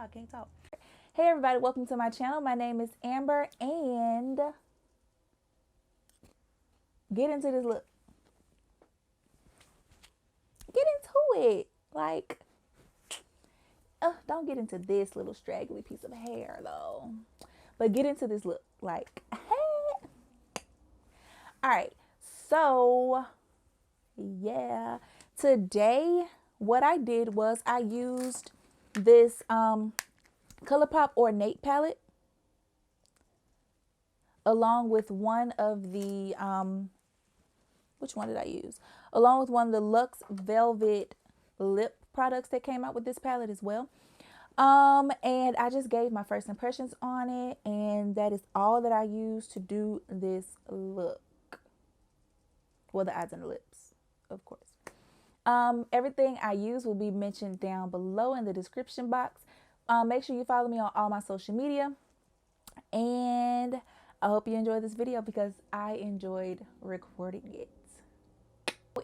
I can't talk. Hey everybody, welcome to my channel. My name is Amber, and get into this look. Get into it. Like, don't get into this little straggly piece of hair though. But get into this look. Like, hey. Alright, so yeah. Today, what I did was I used this Colourpop Ornate Palette along with one of the which one did I use? Along with one of the Luxe Velvet lip products that came out with this palette as well. And I just gave my first impressions on it, and that is all that I used to do this look. Well, the eyes and the lips, of course. Everything I use will be mentioned down below in the description box. Make sure you follow me on all my social media, and I hope you enjoy this video because I enjoyed recording it.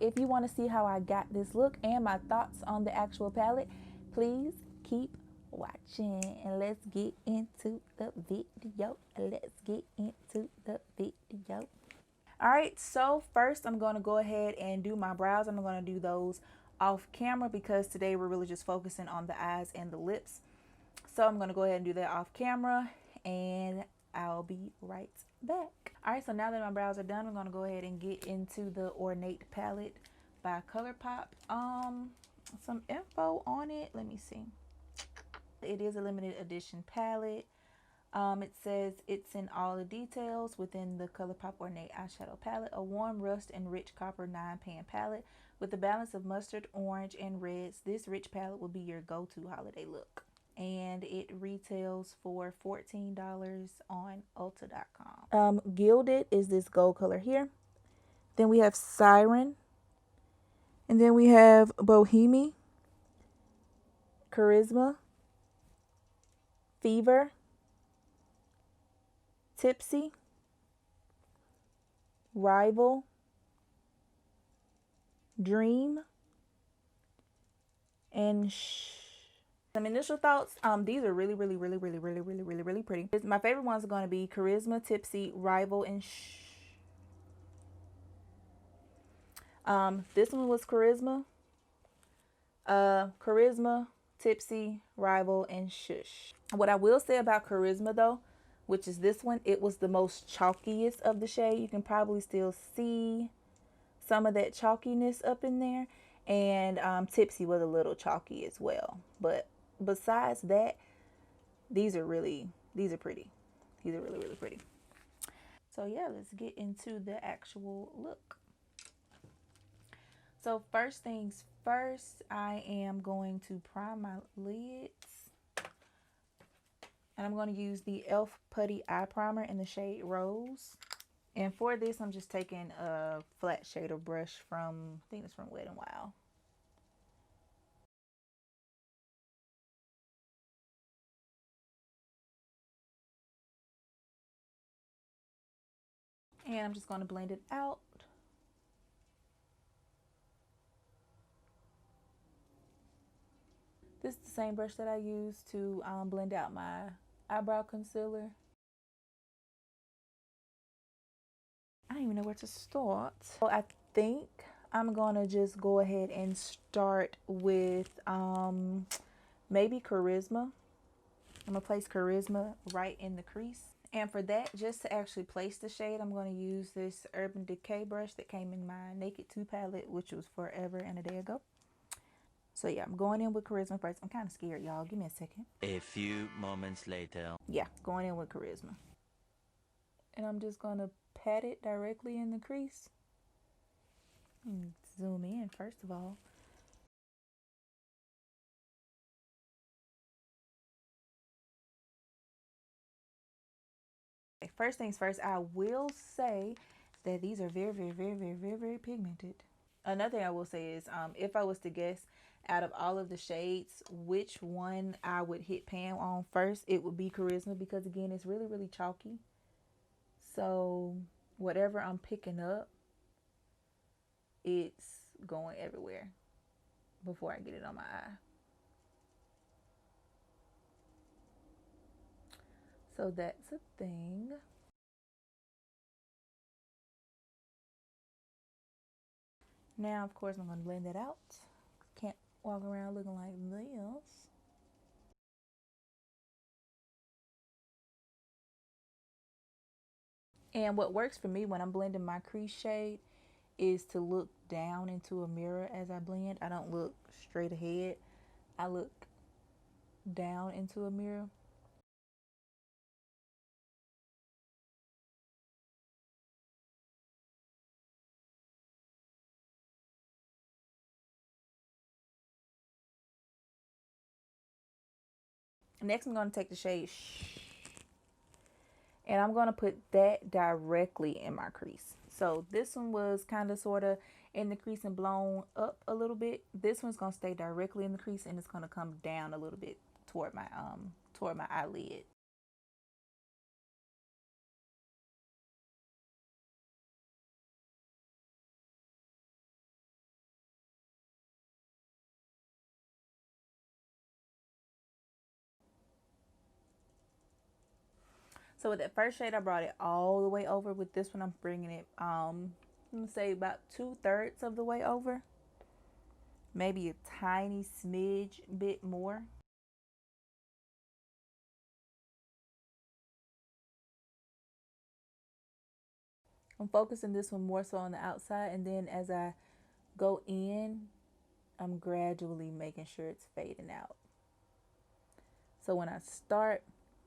If you want to see how I got this look and my thoughts on the actual palette, please keep watching, and let's get into the video. All right, so first I'm going to go ahead and do my brows. I'm going to do those off camera because today we're really just focusing on the eyes and the lips. So I'm going to go ahead and do that off camera, and I'll be right back. All right, so now that my brows are done, we're going to go ahead and get into the Ornate Palette by Colourpop. Some info on it. Let me see. It is a limited edition palette. It says it's in all the details within the Colourpop Ornate Eyeshadow Palette, a warm rust and rich copper 9-pan palette with a balance of mustard, orange, and reds. This rich palette will be your go-to holiday look. And it retails for $14 on Ulta.com. Gilded is this gold color here. Then we have Siren. And then we have Bohemian, Charisma, Fever, Tipsy, Rival, Dream, and some initial thoughts. These are really pretty. My favorite ones are going to be Charisma, Tipsy, Rival, and this one was Charisma, Tipsy, Rival, and Shush. What I will say about Charisma though, which is this one, it was the most chalkiest of the shade. You can probably still see some of that chalkiness up in there. And Tipsy was a little chalky as well. But besides that, these are pretty. These are really pretty. So yeah, let's get into the actual look. So first things first, I am going to prime my lids. And I'm going to use the e.l.f. Putty Eye Primer in the shade Rose. And for this, I'm just taking a flat shader brush from, I think it's from Wet n Wild. And I'm just going to blend it out. This is the same brush that I use to blend out my eyebrow concealer. I don't even know where to start. So I think I'm going to just go ahead and start with maybe Charisma. I'm going to place Charisma right in the crease. And for that, just to actually place the shade, I'm going to use this Urban Decay brush that came in my Naked 2 palette, which was forever and a day ago. So yeah, I'm going in with Charisma first. I'm kind of scared, y'all. Give me a second. A few moments later. Yeah, going in with Charisma. And I'm just going to pat it directly in the crease. Zoom in first of all. First things first, I will say that these are very pigmented. Another thing I will say is if I was to guess out of all of the shades which one I would hit pan on first, it would be Charisma, because again, it's really chalky. So whatever I'm picking up, it's going everywhere before I get it on my eye. So that's a thing. Now, of course, I'm going to blend it out. Can't walk around looking like this. And what works for me when I'm blending my crease shade is to look down into a mirror as I blend. I don't look straight ahead. I look down into a mirror. Next, I'm going to take the shade and I'm going to put that directly in my crease. So this one was kind of sort of in the crease and blown up a little bit. This one's going to stay directly in the crease and it's going to come down a little bit toward my eyelid. So with that first shade, I brought it all the way over. With this one, I'm bringing it, I'm gonna say about 2/3 of the way over. Maybe a tiny smidge bit more. I'm focusing this one more so on the outside, and then as I go in, I'm gradually making sure it's fading out. So when I start,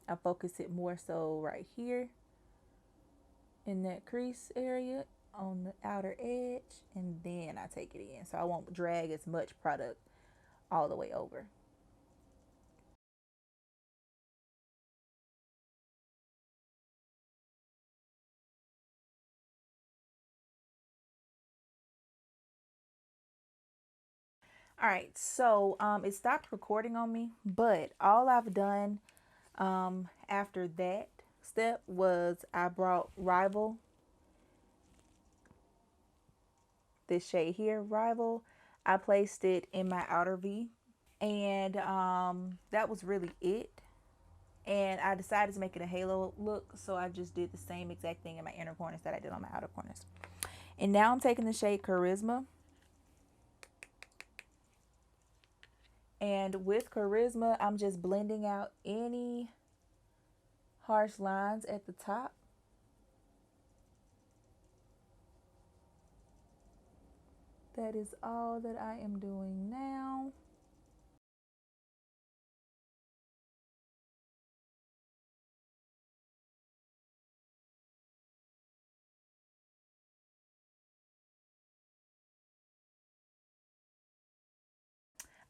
I focus it more so right here in that crease area on the outer edge, and then I take it in. So I won't drag as much product all the way over. All right, so it stopped recording on me, but all I've done after that step was I brought Rival, this shade here, Rival. I placed it in my outer V, and that was really it. And I decided to make it a halo look, so I just did the same exact thing in my inner corners that I did on my outer corners. And now I'm taking the shade Charisma. And with Charisma, I'm just blending out any harsh lines at the top. That is all that I am doing now.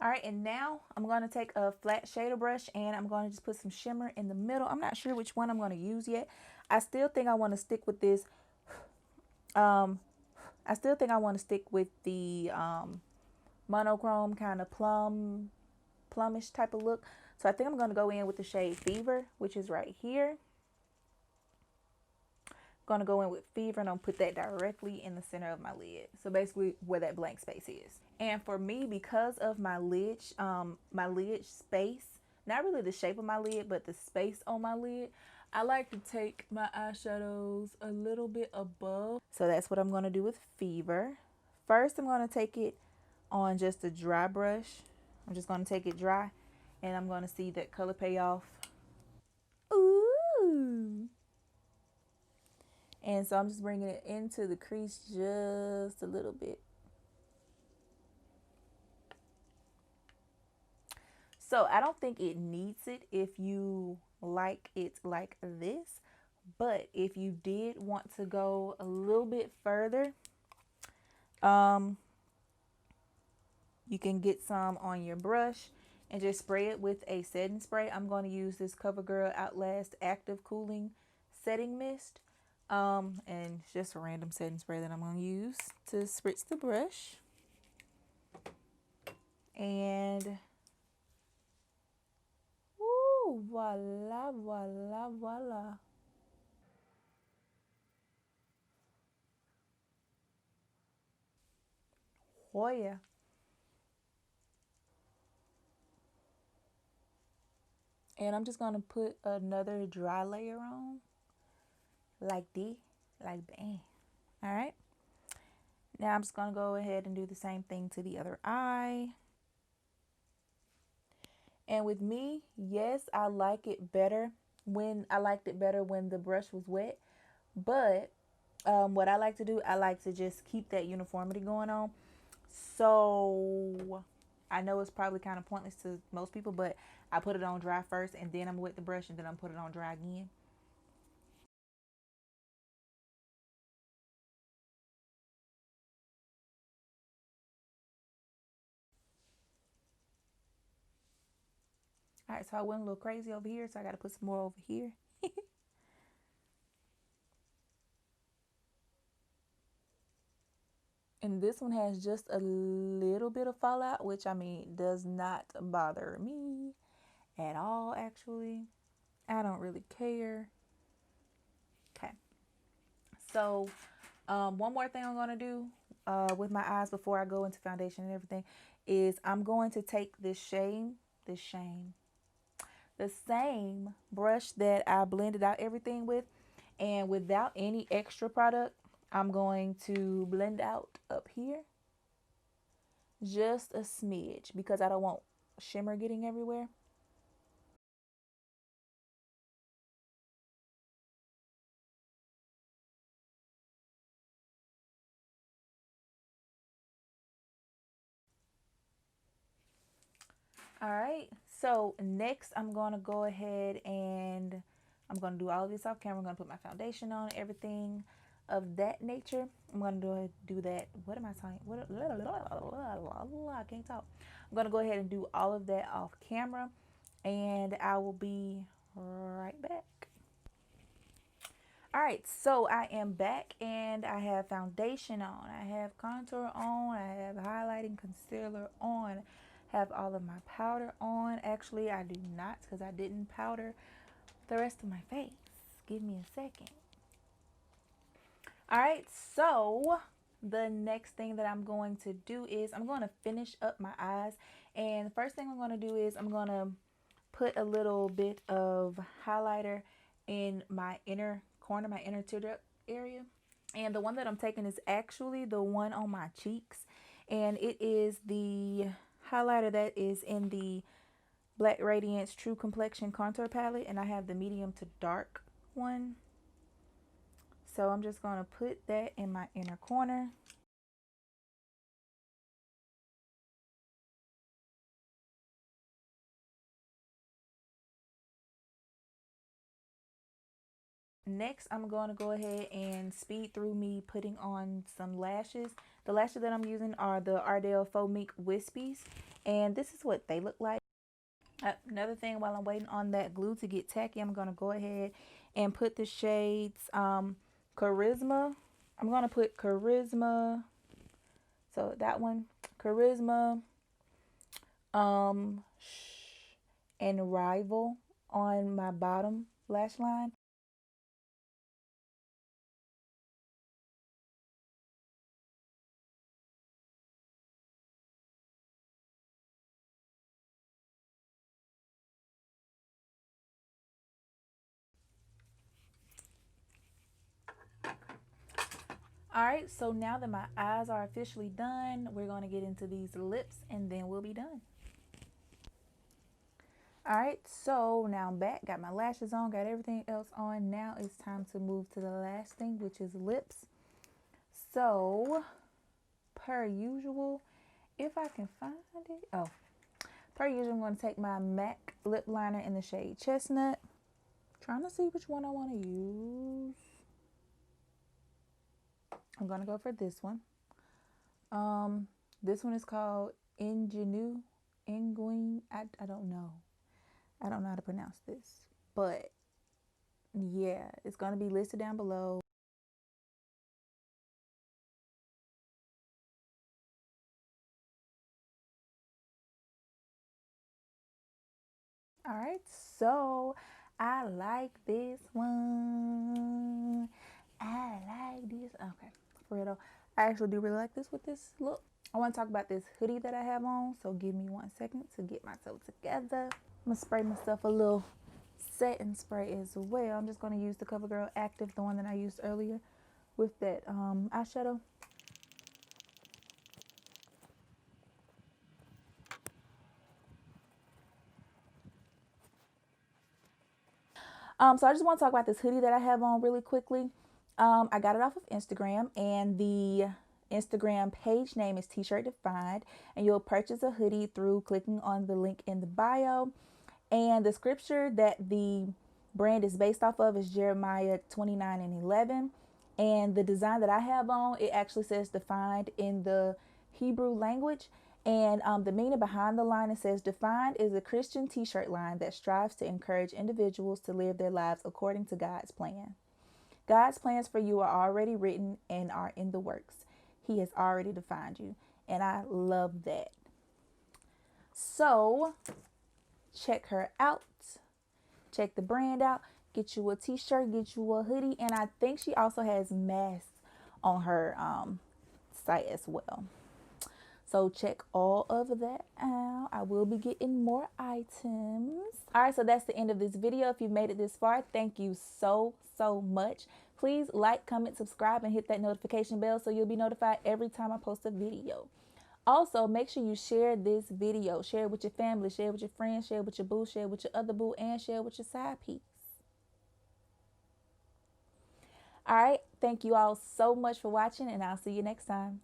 All right, and now I'm going to take a flat shader brush and I'm going to just put some shimmer in the middle. I'm not sure which one I'm going to use yet. I still think I want to stick with this. I still think I want to stick with the monochrome kind of plumish type of look. So I think I'm going to go in with the shade Fever, which is right here. I'm going to go in with Fever and I'm put that directly in the center of my lid. So basically where that blank space is. And for me, because of my lid space, not really the shape of my lid, but the space on my lid, I like to take my eyeshadows a little bit above. So that's what I'm going to do with Fever. First, I'm going to take it on just a dry brush. I'm just going to take it dry and I'm going to see that color pay off. Ooh. And so I'm just bringing it into the crease just a little bit. So I don't think it needs it if you like it like this. But if you did want to go a little bit further, you can get some on your brush and just spray it with a setting spray. I'm going to use this Covergirl Outlast Active Cooling Setting Mist. And it's just a random setting spray that I'm going to use to spritz the brush. And woo, voila, voila, voila. Oh yeah. And I'm just going to put another dry layer on. Like this. Like bam. Alright. Now I'm just going to go ahead and do the same thing to the other eye. And with me, yes, I liked it better when the brush was wet. But what I like to do, I like to just keep that uniformity going on. So I know it's probably kind of pointless to most people, but I put it on dry first and then I'm wet the brush and then I'm put it on dry again. All right, so I went a little crazy over here, so I got to put some more over here. And this one has just a little bit of fallout, which I mean does not bother me at all, actually. I don't really care. Okay. So one more thing I'm going to do with my eyes before I go into foundation and everything is I'm going to take the same brush that I blended out everything with, and without any extra product, I'm going to blend out up here just a smidge because I don't want shimmer getting everywhere. All right, so next I'm going to go ahead and I'm going to do all of this off camera. I'm going to put my foundation on, everything of that nature. I'm going to do that. What am I saying? I can't talk. I'm going to go ahead and do all of that off camera, and I will be right back. All right, so I am back and I have foundation on, I have contour on, I have highlighting concealer on, have all of my powder on. Actually, I do not because I didn't powder the rest of my face. Give me a second. All right, so the next thing that I'm going to do is I'm going to finish up my eyes. And the first thing I'm going to do is I'm going to put a little bit of highlighter in my inner corner, my inner teardrop area. And the one that I'm taking is actually the one on my cheeks. And it is the highlighter that is in the Black Radiance True Complexion Contour Palette. And I have the medium to dark one. So I'm just going to put that in my inner corner. Next, I'm going to go ahead and speed through me putting on some lashes. The lashes that I'm using are the Ardell Faux Mink Wispies, and this is what they look like. Another thing, while I'm waiting on that glue to get tacky, I'm going to go ahead and put the shades Charisma. I'm going to put Charisma, so that one, Charisma, and Rival on my bottom lash line. All right, so now that my eyes are officially done, we're going to get into these lips and then we'll be done. All right, so now I'm back, got my lashes on, got everything else on. Now it's time to move to the last thing, which is lips. So, per usual, if I can find it, per usual, I'm going to take my MAC lip liner in the shade Chestnut. Trying to see which one I want to use. I'm going to go for this one. This one is called Ingenue. I don't know. I don't know how to pronounce this. But yeah, it's going to be listed down below. All right, so I like this one. I like this. Okay, for real though, I actually do really like this with this look. I want to talk about this hoodie that I have on, so give me 1 second to get myself together. I'm gonna spray myself a little setting spray as well. I'm just gonna use the Covergirl Active, the one that I used earlier with that eyeshadow. So I just want to talk about this hoodie that I have on really quickly. I got it off of Instagram, and the Instagram page name is T-Shirt Defined, and you'll purchase a hoodie through clicking on the link in the bio. And the scripture that the brand is based off of is Jeremiah 29:11. And the design that I have on, it actually says defined in the Hebrew language. And the meaning behind the line, it says defined is a Christian t-shirt line that strives to encourage individuals to live their lives according to God's plan. God's plans for you are already written and are in the works. He has already defined you. And I love that. So check her out. Check the brand out. Get you a t-shirt, get you a hoodie, and I think she also has masks on her site as well. So check all of that out. I will be getting more items. All right, so that's the end of this video. If you've made it this far, thank you so much. Please like, comment, subscribe, and hit that notification bell so you'll be notified every time I post a video. Also, make sure you share this video. Share it with your family, share it with your friends, share it with your boo, share it with your other boo, and share it with your side piece. All right, thank you all so much for watching, and I'll see you next time.